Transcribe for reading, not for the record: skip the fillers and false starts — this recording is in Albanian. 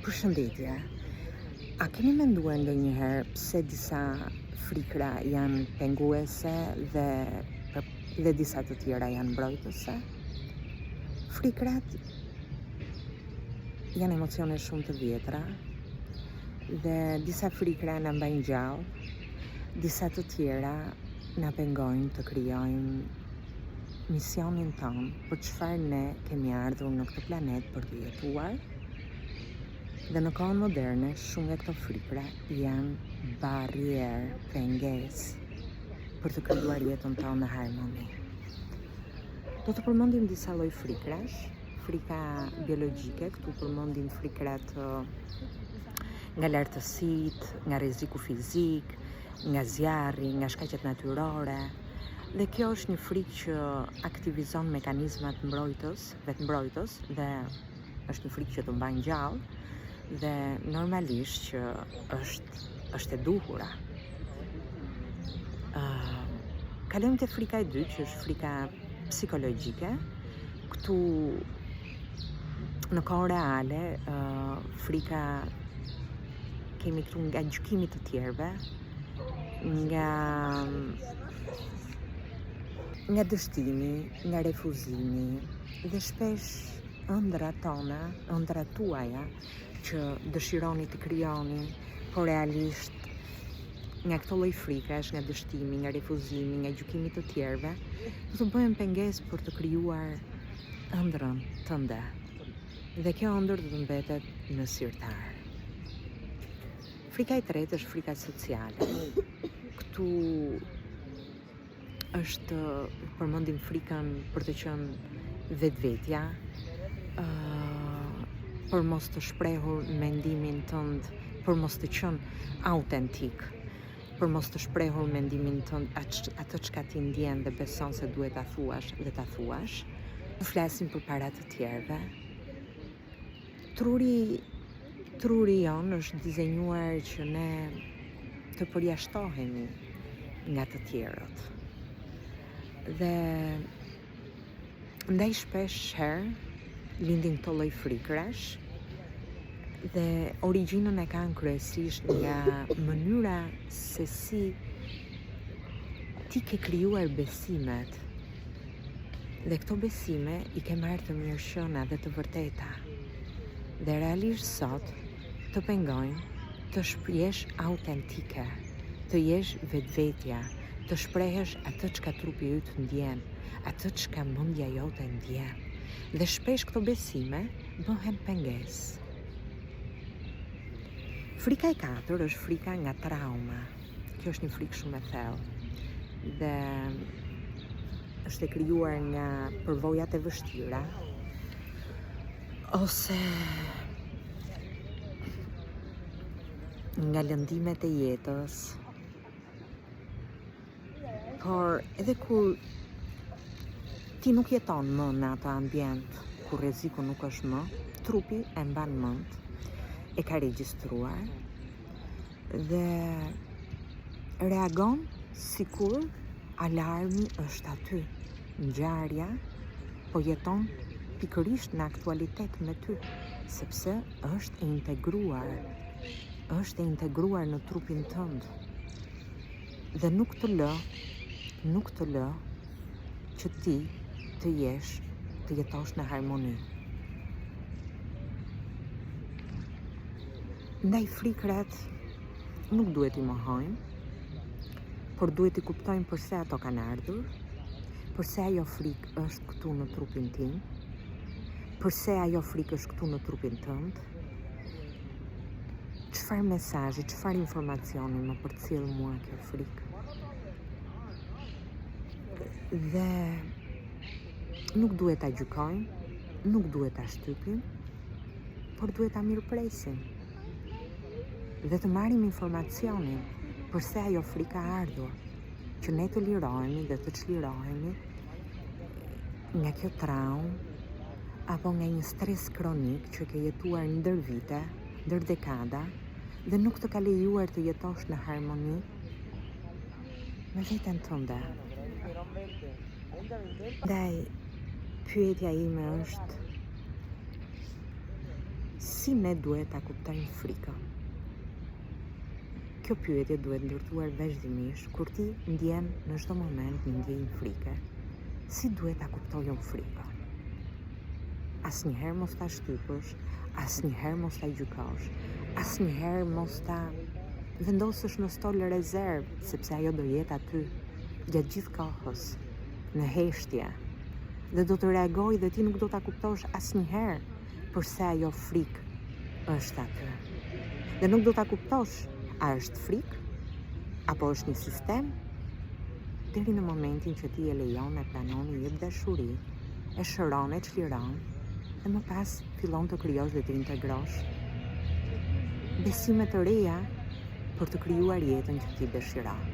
Përshëndetje. A keni menduar ndonjëherë pse disa frikra janë penguese dhe disa të tjera janë mbrojtëse? Frikrat janë emocione shumë të vjetra dhe disa frikra na mbajnë gjallë, disa të tjera na pengojnë të krijojmë misionin tonë për çfarë ne kemi ardhur në këtë planet për të jetuar. Dhe në kohën moderne, shumë nga këto frikra janë barrierë, pengesë për të krijuar jetën tonë në harmoni. Do të përmendim disa lloj frikrash, frika biologjike, këtu përmendim frikrat nga lartësitë, nga rreziku fizik, nga zjarri, nga shkaqet natyrore. Dhe kjo është një frikë që aktivizon mekanizmat vetmbrojtës dhe është një frikë që të mban gjallë dhe normalisht që është e duhura. Kalojmë te frika e dytë, që është frika psikologjike. Këtu në kohën reale, frika kemi këtu nga gjykimi të tjerëve, nga dështimi, nga refuzimi dhe shpesh ëndrat tona, ëndrat tuaja që dëshironi të krijoni, por realisht nga këto lloj frikash, nga dështimi, nga refuzimi, nga gjykimi të tjerëve, do të bëhen pengesë për të krijuar ëndrrën tënde. Dhe kjo ëndër do të mbetet në sirtar. Frika e tretë është frika sociale. Këtu është përmendim frikën për të qenë vetvetja, për mos të shprehur mendimin tënd, për mos të qenë autentik, për mos të shprehur mendimin tënd, atë çka ti ndjen dhe beson se duhet ta thuash dhe ta thuash. Të flasim përpara të tjerëve. Truri jon është dizenjuar që ne të përjashtohemi nga të tjerët. Dhe ndaj shpesh herë lindin këto lloj frikrash dhe origjinën e kanë kryesisht nga mënyra se si ti ke krijuar besimet. Dhe këto besime i ke marrë të mirëshëna dhe të vërteta. Dhe realisht sot të pengojnë të jesh autentike, të jesh vetvetja, të shprehesh atë çka trupi yt ndjen, atë çka mendja jote ndjen. Dhe shpesh këto besime bëhen pengesë. Frika e katër është frika nga trauma. Kjo është një frikë shumë e thellë dhe është e krijuar nga përvojat e vështira ose nga lëndimet e jetës. Por edhe kur ti nuk jeton më në atë ambient ku rreziku nuk është më, trupi e mban mend, e ka regjistruar dhe reagon sikur alarmi është aty. Ngjarja po jeton pikërisht në aktualitet me ty, sepse është e integruar në trupin tënd dhe nuk të lë që ti të jetosh në harmoni. Ndaj frikrat nuk duhet i mohojmë, por duhet i kuptojmë përse ato kanë ardhur, përse ajo frikë është këtu në trupin tim, përse ajo frikë është këtu në trupin tënd, çfarë mesazhi, çfarë informacioni më përcjell mua kjo frikë. Dhe nuk duhet ta gjykojmë, nuk duhet ta shtypim, por duhet ta mirëpresim. Dhe të marrim informacionin përse ajo frikë ka ardhur, që ne të lirohemi dhe të çlirohemi nga kjo traumë apo nga një stres kronik që ke jetuar ndër vite, ndër dekada dhe nuk të ka lejuar të jetosh në harmoni me veten tënde. Ndaj, pyetja ime është si ne duhet ta kuptojmë frikën? Kjo pyetje duhet ndërtuar vazhdimisht kur ti ndjen në çdo moment një ndjenjë frike. Si duhet ta kuptojmë frikën? Asnjëherë mos ta shtypësh, asnjëherë mos ta gjykosh, asnjëherë mos ta vendosësh në stol rezervë, sepse ajo do jetë aty gjatë gjithë kohës, në heshtje, dhe do të reagoj dhe ti nuk do ta kuptosh asnjëherë përse ajo frikë është aty. Dhe nuk do ta kuptosh a është frikë apo është një sistem, deri në momentin që ti e lejon, e planon, i jep dashuri, e shëron, e çliron, dhe më pas fillon të krijosh dhe të integrosh besime të reja për të krijuar jetën që ti dëshiron.